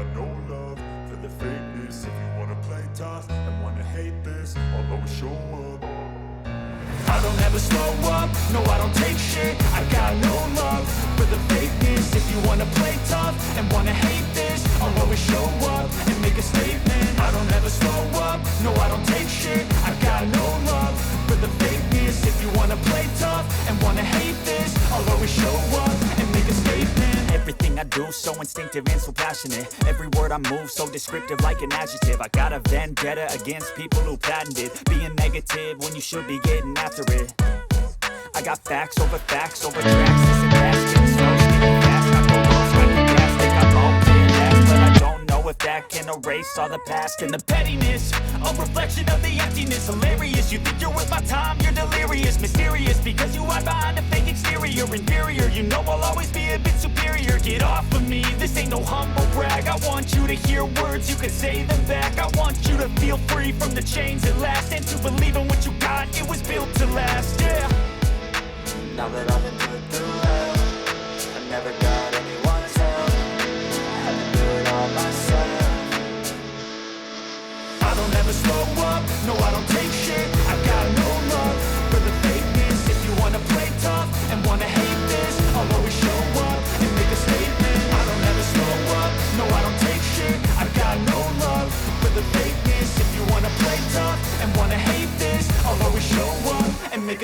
got no love for the fakeness. If you wanna play tough and wanna hate this, I'll always show up. I don't ever slow up, no I don't take shit. I got no love for the fakeness. If you wanna play tough and wanna hate this, I'll always show up and make a statement. I don't ever slow up, no I don't take shit. I got no love for the fakeness. If you wanna play tough and wanna hate this, I'll always show up and make a statement. Everything I do so instinctive and so passionate. Every word I move so descriptive like an adjective. I got a vendetta against people who patented being negative when you should be getting after it. I got facts over tracks. This and that, getting slow, speaking fast. I go low, striking gas, think I'm all clear last, but I don't know if that can erase all the past and the pettiness. A reflection of the emptiness, hilarious. You think you're worth my time, you're delirious, mysterious because you hide behind a fake exterior. Inferior, you know I'll always be a bit superior. Get off of me, this ain't no humble brag. I want you to hear words, you can say them back. I want you to feel free from the chains at last, and to believe in what you got, it was built to last, yeah. Now that I've been put through hell,